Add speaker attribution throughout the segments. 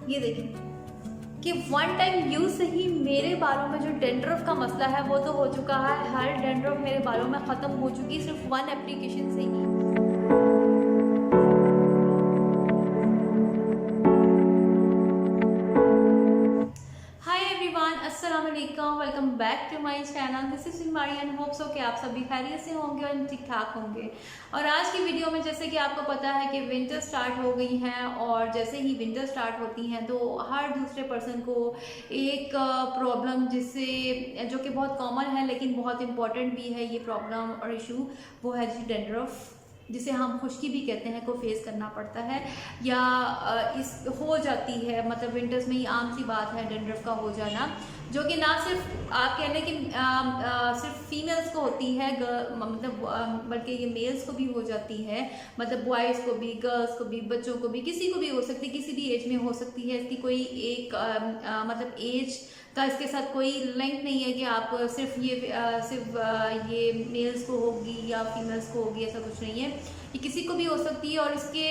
Speaker 1: ये देखें कि वन टाइम यूज़ से ही मेरे बालों में जो डैंड्रफ का मसला है वो तो हो चुका है। हर डैंड्रफ मेरे बालों में ख़त्म हो चुकी सिर्फ वन एप्लीकेशन से ही। हाय एवरीवन, अस्सलाम वालेकुम, welcome back to my channel. This is Simari and hope so कि आप सभी खैरियत से होंगे और ठीक ठाक होंगे। और आज की वीडियो में जैसे कि आपको पता है कि विंटर स्टार्ट हो गई हैं, और जैसे ही विंटर स्टार्ट होती हैं तो हर दूसरे पर्सन को एक प्रॉब्लम जिससे जो कि बहुत कॉमन है लेकिन बहुत इंपॉर्टेंट भी है ये प्रॉब्लम और इशू, वो है जी डैंड्रफ, जिसे हम खुश्की भी कहते हैं, को फेस करना पड़ता है या इस हो जाती है। मतलब विंटर्स में ही आम सी बात है डैंड्रफ का हो जाना, जो कि ना सिर्फ आप कह लें कि सिर्फ फीमेल्स को होती है, मतलब बल्कि ये मेल्स को भी हो जाती है। मतलब बॉयज़ को भी, गर्ल्स को भी, बच्चों को भी, किसी को भी हो सकती है, किसी भी एज में हो सकती है। इसकी कोई एक मतलब एज का इसके साथ कोई लिंक नहीं है कि आप सिर्फ ये मेल्स को होगी या फीमेल्स को होगी, ऐसा कुछ नहीं है। ये किसी को भी हो सकती है और इसके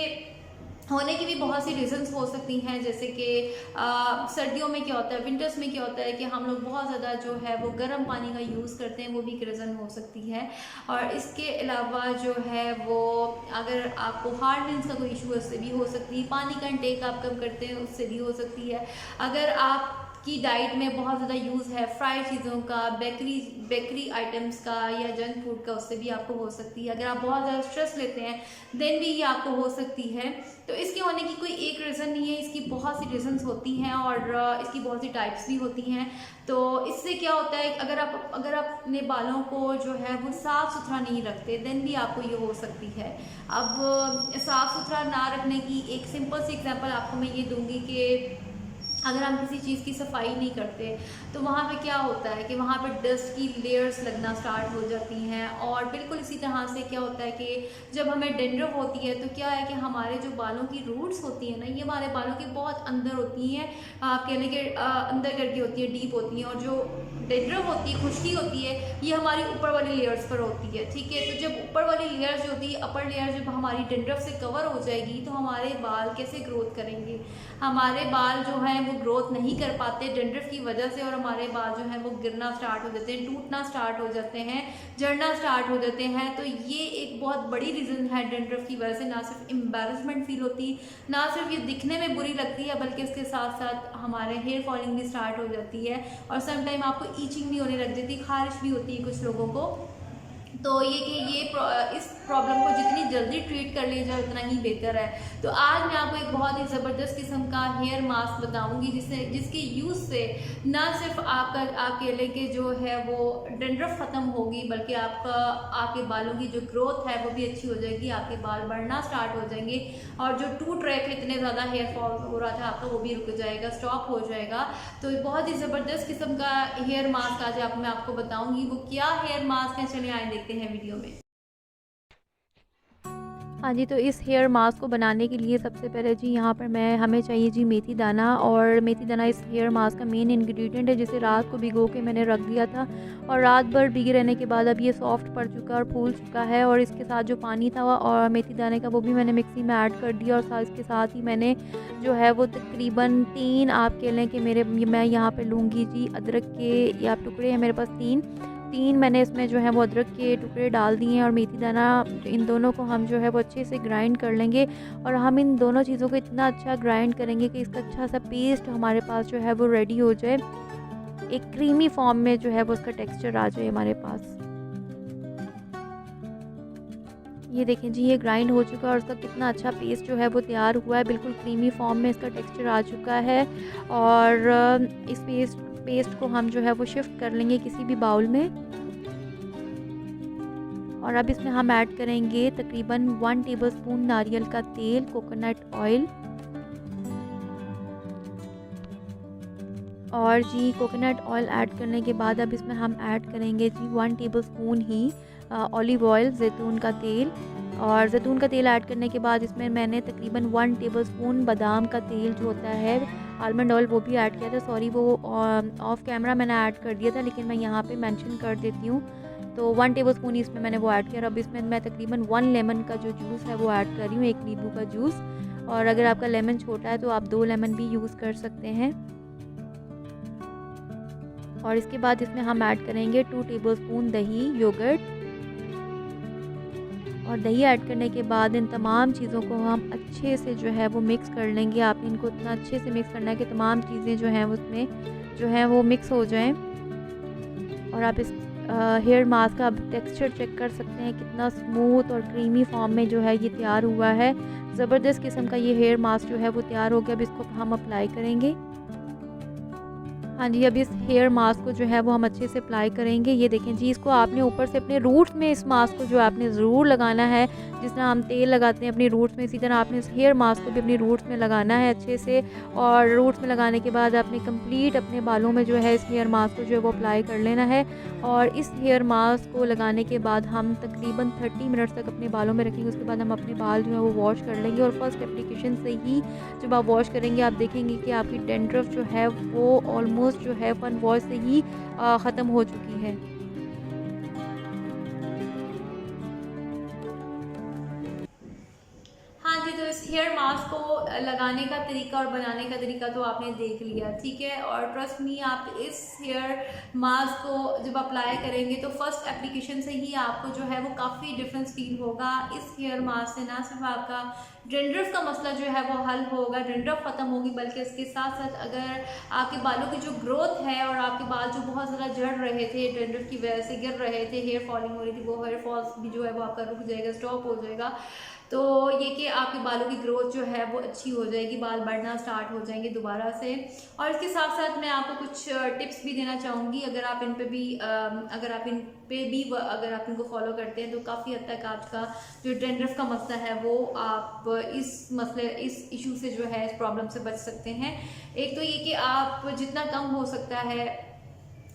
Speaker 1: होने की भी बहुत सी रीजंस हो सकती हैं। जैसे कि सर्दियों में क्या होता है, विंटर्स में क्या होता है कि हम लोग बहुत ज़्यादा जो है वो गर्म पानी का यूज़ करते हैं, वो भी एक रीज़न हो सकती है। और इसके अलावा जो है वो अगर आपको हार्डनेस का कोई इशू है उससे भी हो सकती है। पानी का इंटेक आप कम करते हैं उससे भी हो सकती है। अगर आप की डाइट में बहुत ज़्यादा यूज़ है फ्राइड चीज़ों का, बेकरी आइटम्स का या जंक फूड का, उससे भी आपको हो सकती है। अगर आप बहुत ज़्यादा स्ट्रेस लेते हैं देन भी ये आपको हो सकती है। तो इसके होने की कोई एक रीज़न नहीं है, इसकी बहुत सी रीज़न्स होती हैं और इसकी बहुत सी टाइप्स भी होती हैं। तो इससे क्या होता है, अगर आप अपने बालों को जो है वो साफ़ सुथरा नहीं रखते देन भी आपको ये हो सकती है। अब साफ़ सुथरा ना रखने की एक सिंपल सी एग्जांपल आपको मैं ये दूंगी कि अगर हम किसी चीज़ की सफाई नहीं करते तो वहाँ पे क्या होता है कि वहाँ पे डस्ट की लेयर्स लगना स्टार्ट हो जाती हैं। और बिल्कुल इसी तरह से क्या होता है कि जब हमें डैंड्रफ होती है तो क्या है कि हमारे जो बालों की रूट्स होती हैं ना, ये हमारे बालों के बहुत अंदर होती हैं, आप कहने के अंदर करके होती है, डीप होती हैं। और जो डैंड्रफ होती है, खुश्की होती है, ये हमारी ऊपर वाली लेयर्स पर होती है। ठीक है, तो जब ऊपर वाली लेयर्स जो होती है, अपर लेयर जब हमारी डैंड्रफ से कवर हो जाएगी तो हमारे बाल कैसे ग्रोथ करेंगे? हमारे बाल जो हैं वो ग्रोथ नहीं कर पाते डैंड्रफ की वजह से, और हमारे बाल जो हैं वो गिरना स्टार्ट हो जाते हैं, टूटना स्टार्ट हो जाते हैं, झड़ना स्टार्ट हो जाते हैं। तो ये एक बहुत बड़ी रीज़न है डैंड्रफ की वजह से। ना सिर्फ एम्बैरसमेंट फील होती, ना सिर्फ ये दिखने में बुरी लगती है, बल्कि इसके साथ साथ हमारे हेयर फॉलिंग भी स्टार्ट हो जाती है और समटाइम आपको ईचिंग भी होने लग जाती है, खारिश भी होती है कुछ लोगों को। तो इस प्रॉब्लम को जितनी जल्दी ट्रीट कर लिया जाए उतना ही बेहतर है। तो आज मैं आपको एक बहुत ही ज़बरदस्त किस्म का हेयर मास्क बताऊंगी जिसके यूज़ से ना सिर्फ आप कह लें कि जो है वो डैंड्रफ ख़त्म होगी, बल्कि आपके बालों की जो ग्रोथ है वो भी अच्छी हो जाएगी, आपके बाल बढ़ना स्टार्ट हो जाएंगे और जो टूट रहे थे, इतने ज़्यादा हेयर फॉल हो रहा था आपका, वो भी रुक जाएगा, स्टॉप हो जाएगा। तो बहुत ही ज़बरदस्त किस्म का हेयर मास्क आज मैं आपको बताऊंगी। वो क्या हेयर मास्क है, चलिए आए देखते हैं वीडियो में।
Speaker 2: हाँ जी, तो इस हेयर मास्क को बनाने के लिए सबसे पहले जी यहाँ पर हमें चाहिए जी मेथी दाना। और मेथी दाना इस हेयर मास्क का मेन इंग्रेडिएंट है, जिसे रात को भिगो के मैंने रख दिया था और रात भर भीगे रहने के बाद अब ये सॉफ्ट पड़ चुका और फूल चुका है। और इसके साथ जो पानी था और मेथी दाने का, वो भी मैंने मिक्सी में ऐड कर दिया। और इसके साथ ही मैंने जो है वो तकरीबन 3, आप कह लें कि मैं यहाँ पर लूँगी जी अदरक के या टुकड़े हैं मेरे पास 3 मैंने इसमें जो है वो अदरक के टुकड़े डाल दिए हैं और मेथी दाना। इन दोनों को हम जो है वो अच्छे से ग्राइंड कर लेंगे और हम इन दोनों चीज़ों को इतना अच्छा ग्राइंड करेंगे कि इसका अच्छा सा पेस्ट हमारे पास जो है वो रेडी हो जाए, एक क्रीमी फॉर्म में जो है वो उसका टेक्सचर आ जाए हमारे पास। ये देखें जी, ये ग्राइंड हो चुका है और उसका कितना अच्छा पेस्ट जो है वो तैयार हुआ है, बिल्कुल क्रीमी फॉर्म में इसका टेक्सचर आ चुका है। और इस पेस्ट को हम जो है वो शिफ्ट कर लेंगे किसी भी बाउल में। और अब इसमें हम ऐड करेंगे तकरीबन 1 टेबलस्पून नारियल का तेल, कोकोनट ऑयल। और जी कोकोनट ऑयल ऐड करने के बाद अब इसमें हम ऐड करेंगे जी 1 टेबलस्पून ही ऑलिव ऑयल, जैतून का तेल। और जैतून का तेल ऐड करने के बाद इसमें मैंने तकरीबन 1 टेबलस्पून बादाम का तेल जो होता है, आलमंड ऑयल, वो भी ऐड किया था। सॉरी, वो ऑफ कैमरा मैंने ऐड कर दिया था, लेकिन मैं यहाँ पे मेंशन कर देती हूँ। तो 1 टेबलस्पून इसमें मैंने वो ऐड किया। अब इसमें मैं तकरीबन 1 लेमन का जो जूस है वो ऐड कर रही हूँ, 1 नींबू का जूस। और अगर आपका लेमन छोटा है तो आप 2 लेमन भी यूज़ कर सकते हैं। और इसके बाद इसमें हम ऐड करेंगे 2 टेबलस्पून दही योगर्ट। और दही ऐड करने के बाद इन तमाम चीज़ों को हम अच्छे से जो है वो मिक्स कर लेंगे। आपने इनको इतना अच्छे से मिक्स करना है कि तमाम चीज़ें जो हैं उसमें जो हैं वो मिक्स हो जाएं। और आप इस हेयर मास्क का टेक्सचर चेक कर सकते हैं, कितना स्मूथ और क्रीमी फॉर्म में जो है ये तैयार हुआ है। ज़बरदस्त किस्म का ये हेयर मास्क जो है वो तैयार हो गया। अब इसको हम अप्लाई करेंगे। हाँ जी, अब इस हेयर मास्क को जो है वो हम अच्छे से अप्लाई करेंगे। ये देखें जी, इसको आपने ऊपर से अपने रूट्स में इस मास्क को जो आपने ज़रूर लगाना है। जिस तरह हम तेल लगाते हैं अपनी रूट्स में, इसी तरह आपने इस हेयर मास्क को भी अपनी रूट्स में लगाना है अच्छे से। और रूट्स में लगाने के बाद आपने कंप्लीट अपने बालों में जो है इस हेयर मास्क को जो है वो अप्लाई कर लेना है। और इस हेयर मास्क को लगाने के बाद हम तकरीबन 30 मिनट तक अपने बालों में रखेंगे। उसके बाद हम अपने बाल जो है वो वॉश कर लेंगे। और फर्स्ट एप्लीकेशन से ही जब आप वॉश करेंगे आप देखेंगे कि आपकी डैंड्रफ जो है वो ऑलमोस्ट जो है 1 वॉश से ही ख़त्म हो चुकी है।
Speaker 1: हाँ जी, तो इस हेयर मास्क को लगाने का तरीका और बनाने का तरीका तो आपने देख लिया, ठीक है। और ट्रस्ट मी, आप इस हेयर मास्क को जब अप्लाई करेंगे तो फर्स्ट एप्लीकेशन से ही आपको जो है वो काफ़ी डिफरेंस फील होगा। इस हेयर मास्क से ना सिर्फ आपका डैंड्रफ का मसला जो है वो हल होगा, डैंड्रफ ख़त्म होगी, बल्कि इसके साथ साथ अगर आपके बालों की जो ग्रोथ है और आपके बाल जो बहुत ज़्यादा झड़ रहे थे, डैंड्रफ की वजह से गिर रहे थे, हेयर फॉलिंग हो रही थी, वो हेयर फॉल्स भी जो है वो आपका रुक जाएगा, स्टॉप हो जाएगा। तो ये कि आपके बालों की ग्रोथ जो है वो अच्छी हो जाएगी, बाल बढ़ना स्टार्ट हो जाएंगे दोबारा से। और इसके साथ साथ मैं आपको कुछ टिप्स भी देना चाहूँगी। अगर आप इन पे भी अगर आप इनको फॉलो करते हैं तो काफ़ी हद तक आपका जो डैंड्रफ का मसला है वो आप इस इशू से जो है, इस प्रॉब्लम से बच सकते हैं। एक तो ये कि आप जितना कम हो सकता है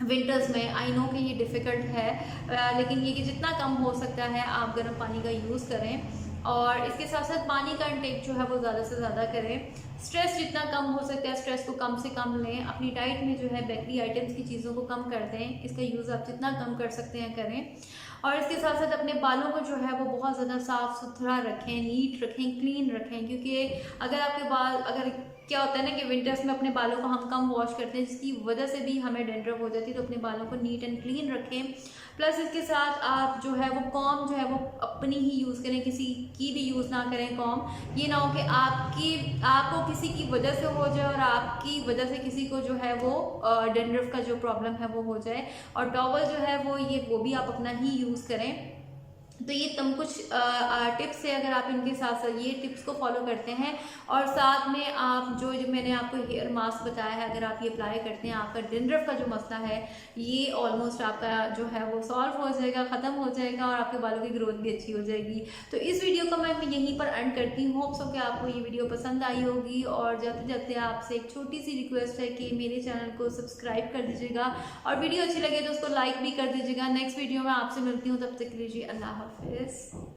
Speaker 1: विंटर्स में, आई नो कि ये डिफ़िकल्ट है, लेकिन ये कि जितना कम हो सकता है आप गर्म पानी का यूज़ करें। और इसके साथ साथ पानी का इंटेक जो है वो ज़्यादा से ज़्यादा करें। स्ट्रेस जितना कम हो सकता है स्ट्रेस को कम से कम लें। अपनी डाइट में जो है बेकरी आइटम्स की चीज़ों को कम कर दें, इसका यूज़ आप जितना कम कर सकते हैं करें। और इसके साथ साथ अपने बालों को जो है वो बहुत ज़्यादा साफ़ सुथरा रखें, नीट रखें, क्लीन रखें। क्योंकि अगर आपके बाल क्या होता है ना कि विंटर्स में अपने बालों को हम कम वॉश करते हैं, जिसकी वजह से भी हमें डैंड्रफ हो जाती है। तो अपने बालों को नीट एंड क्लीन रखें। प्लस इसके साथ आप जो है वो कॉम जो है वो अपनी ही यूज़ करें, किसी की भी यूज़ ना करें कॉम। ये ना हो कि आपको किसी की वजह से हो जाए और आपकी वजह से किसी को जो है वो डैंड्रफ का जो प्रॉब्लम है वो हो जाए। और टॉवल जो है वो भी आप अपना ही यूज़ करें। तो ये तम कुछ टिप्स है, अगर आप इनके साथ साथ ये टिप्स को फॉलो करते हैं और साथ में आप जो मैंने आपको हेयर मास्क बताया है, अगर आप ये अप्लाई करते हैं, आपका डैंड्रफ का जो मसला है ये ऑलमोस्ट आपका जो है वो सॉल्व हो जाएगा, ख़त्म हो जाएगा और आपके बालों की ग्रोथ भी अच्छी हो जाएगी। तो इस वीडियो को मैं यहीं पर एंड करती हूँ। होप्स हो कि आपको ये वीडियो पसंद आई होगी। और जाते जाते आपसे एक छोटी सी रिक्वेस्ट है कि मेरे चैनल को सब्सक्राइब कर दीजिएगा और वीडियो अच्छी लगे तो उसको लाइक भी कर दीजिएगा। नेक्स्ट वीडियो में आपसे मिलती हूँ, तब तक के लिए जी अल्लाह हाफिज़।